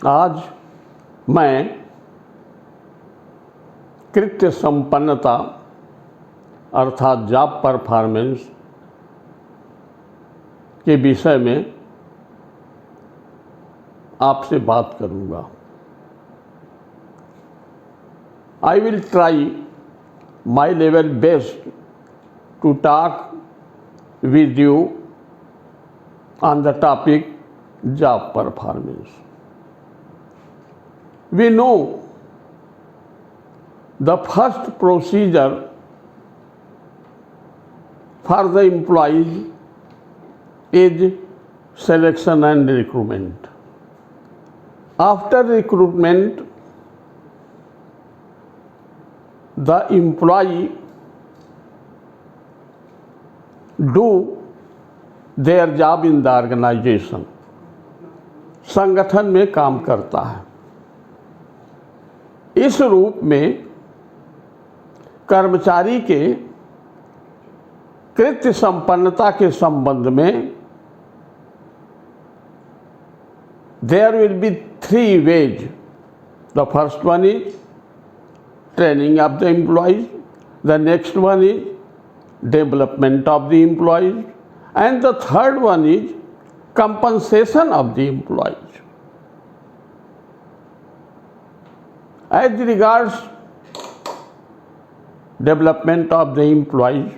आज मैं कृत्य संपन्नता अर्थात जॉब परफॉर्मेंस के विषय में आपसे बात करूंगा। I will try my level best to talk with you on the topic job performance. We know the first procedure for the employees is selection and recruitment. After recruitment, the employee do their job in the organization, संगठन में काम करता है। इस रूप में कर्मचारी के कृत्य संपन्नता के संबंध में there will be 3 ways. The first one is training of the employees, the next one is development of the employees, and the third one is compensation of the employees. As regards development of the employees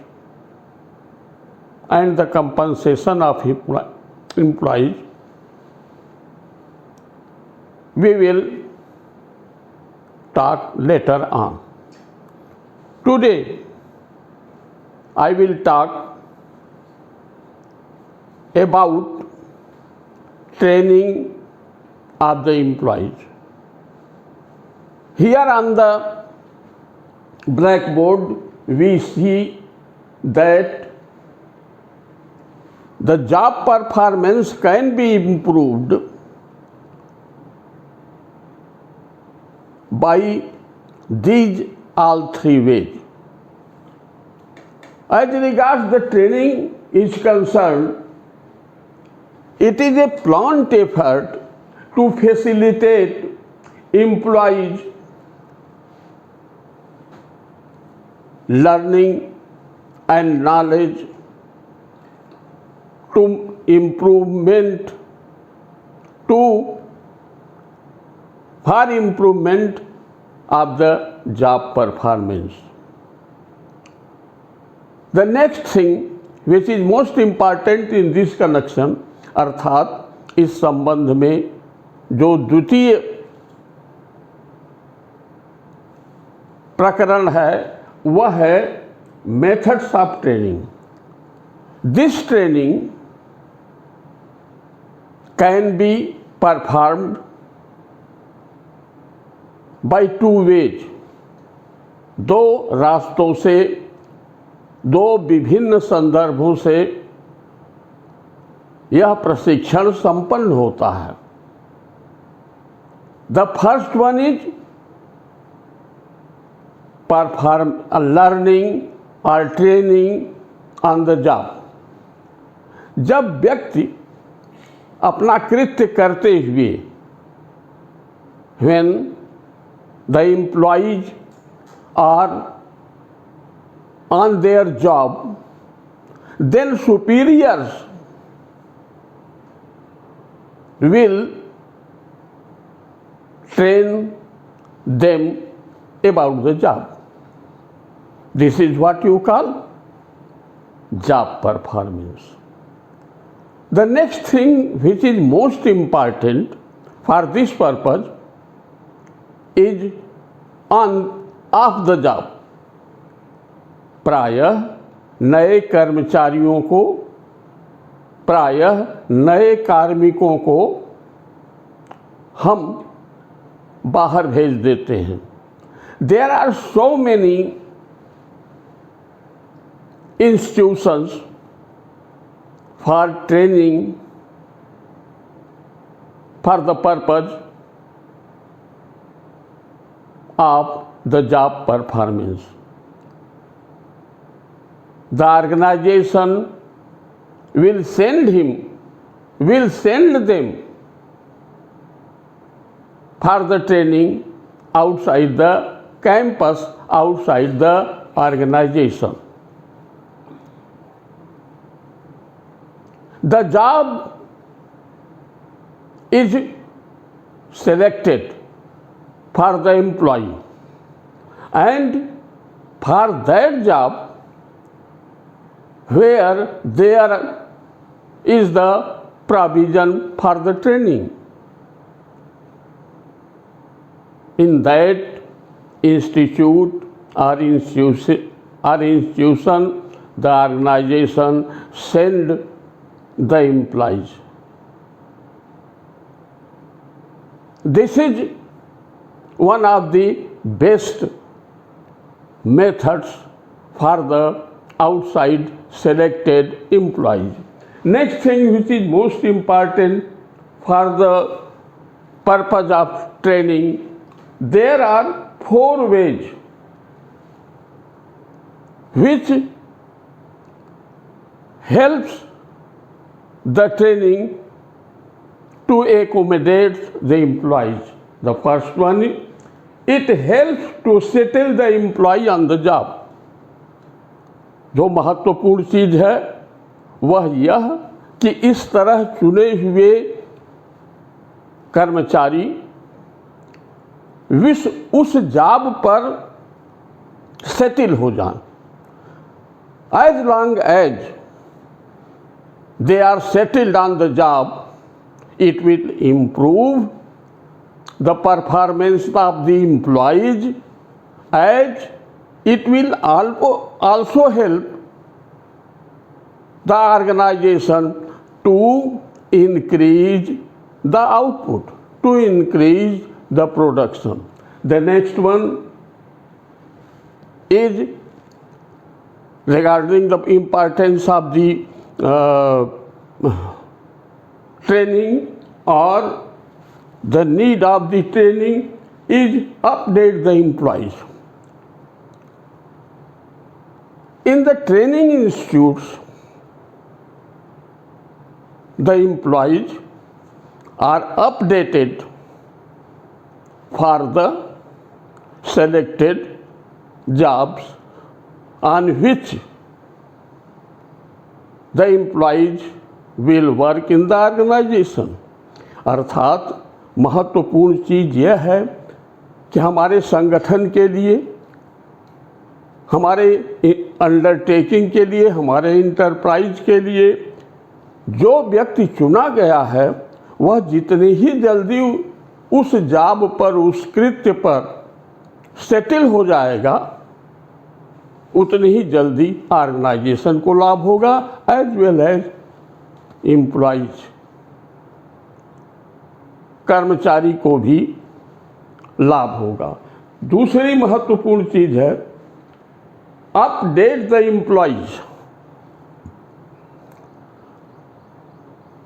and the compensation of employees, we will talk later on. Today I will talk about training of the employees. Here on the blackboard we see that the job performance can be improved by these all 3 ways. As regards the training is concerned, it is a planned effort to facilitate employees learning and knowledge to for improvement of the job performance. The next thing which is most important in this connection, अर्थात इस संबंध में जो द्वितीय प्रकरण है वह है methods of training. This training can be performed by 2 ways. 2 रास्तों से, 2 विभिन्न संदर्भों से यह प्रशिक्षण संपन्न होता है. The first one is learning और ट्रेनिंग ऑन द जॉब. जब व्यक्ति अपना कृत्य करते हुए when the employees are on their job, then superiors will train them about the job. This is what you call job performance. The next thing which is most important for this purpose is on off the job. प्रायः नए कर्मचारियों को, प्रायः नए कार्मिकों को हम बाहर भेज देते हैं. There are so many institutions for training for the purpose of the job performance. The organization will send them for the training outside the campus, outside the organization. The job is selected for the employee, and for that job where there is the provision for the training, in that institute or institution, the organization send the employees. This is one of the best methods for the outside selected employees. Next thing which is most important for the purpose of training, there are 4 ways which helps the training to accommodate the employees. The first one, it helps to settle the employee on the job. जो महत्वपूर्ण चीज है वह यह कि इस तरह चुने हुए कर्मचारी उस जॉब पर सेटल हो जाएं. As long as they are settled on the job, it will improve the performance of the employees, as it will also help the organization to increase the output, to increase the production. The next one is regarding the importance of the training or the need of the training is update the employees. In the training institutes, the employees are updated for the selected jobs on which the employees will work in the organization. अर्थात महत्वपूर्ण चीज़ यह है कि हमारे संगठन के लिए, हमारे अंडरटेकिंग के लिए, हमारे इंटरप्राइज के लिए जो व्यक्ति चुना गया है वह जितनी ही जल्दी उस जॉब पर, उस कृत्य पर सेटल हो जाएगा, उतनी ही जल्दी ऑर्गेनाइजेशन को लाभ होगा, एज वेल एज एम्प्लॉइज, कर्मचारी को भी लाभ होगा. दूसरी महत्वपूर्ण चीज़ है अपडेट द एम्प्लॉइज.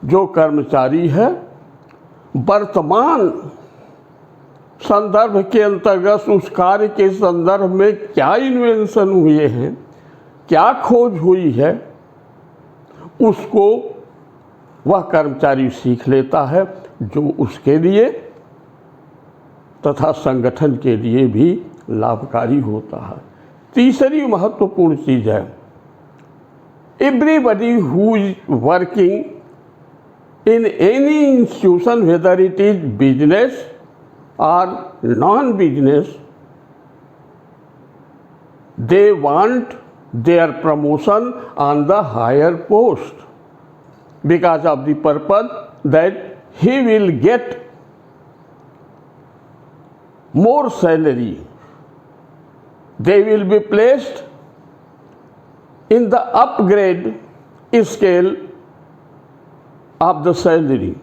जो कर्मचारी है वर्तमान संदर्भ के अंतर्गत उस कार्य के संदर्भ में क्या इन्वेंशन हुए हैं, क्या खोज हुई है, उसको वह कर्मचारी सीख लेता है, जो उसके लिए तथा संगठन के लिए भी लाभकारी होता है. तीसरी महत्वपूर्ण चीज़ है everybody who is working in any institution, whether it is business or non-business, they want their promotion on the higher post because of the purpose that he will get more salary. They will be placed in the upgrade scale of the salary.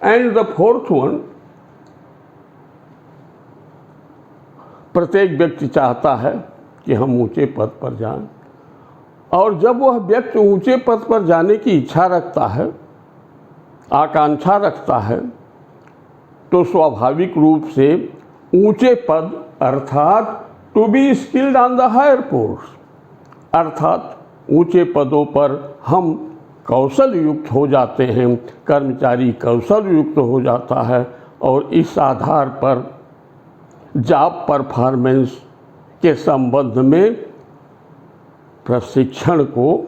And the fourth one, प्रत्येक व्यक्ति चाहता है कि हम ऊंचे पद पर जाएं, और जब वह व्यक्ति ऊंचे पद पर जाने की इच्छा रखता है, आकांक्षा रखता है, तो स्वाभाविक रूप से ऊंचे पद अर्थात to be skilled on the higher post, अर्थात ऊंचे पदों पर हम कौशल युक्त हो जाते हैं, कर्मचारी कौशल युक्त हो जाता है और इस आधार पर जॉब परफॉर्मेंस के संबंध में प्रशिक्षण को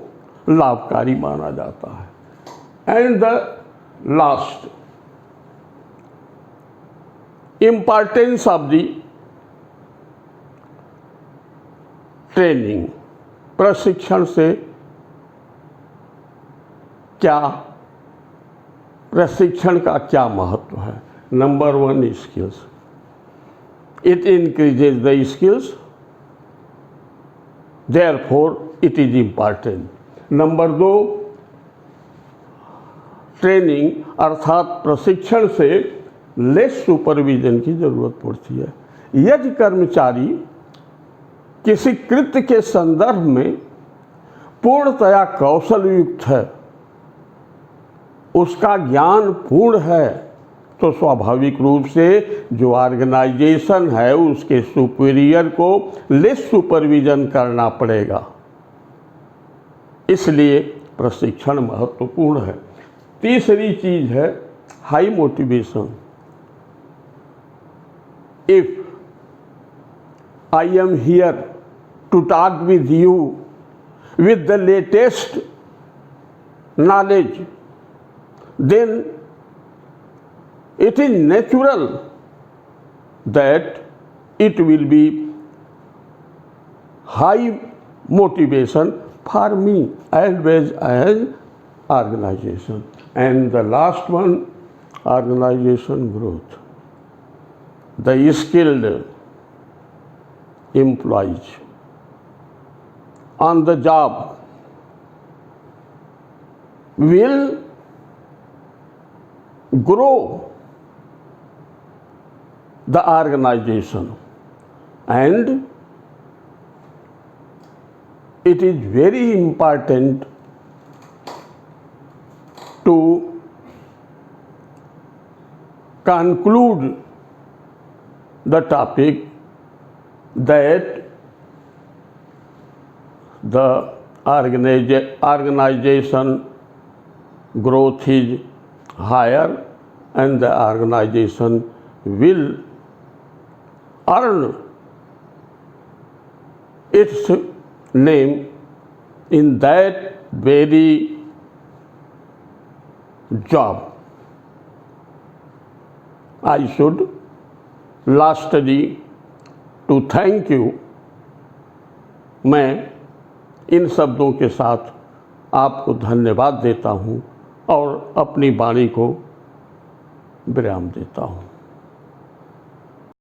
लाभकारी माना जाता है। And the last, importance of the training, प्रशिक्षण से क्या, प्रशिक्षण का क्या महत्व है। Number 1, skills, it increases the skills, therefore it is important। Number 2, training अर्थात प्रशिक्षण से लेस सुपरविजन की जरूरत पड़ती है। यदि कर्मचारी किसी कृत्य के संदर्भ में पूर्णतया कौशल युक्त है, उसका ज्ञान पूर्ण है, तो स्वाभाविक रूप से जो ऑर्गेनाइजेशन है उसके सुपीरियर को लेस सुपरविजन करना पड़ेगा। इसलिए प्रशिक्षण महत्वपूर्ण है। तीसरी चीज है high motivation. If I am here to talk with you with the latest knowledge, then it is natural that it will be high motivation for me as well as organization. And the last one, organization growth. The skilled employees on the job will grow the organization, and it is very important to conclude the topic that the organization growth is higher and the organization will earn its name in that very job. I should lastly to thank you। मैं इन शब्दों के साथ आपको धन्यवाद देता हूँ और अपनी वाणी को विराम देता हूँ।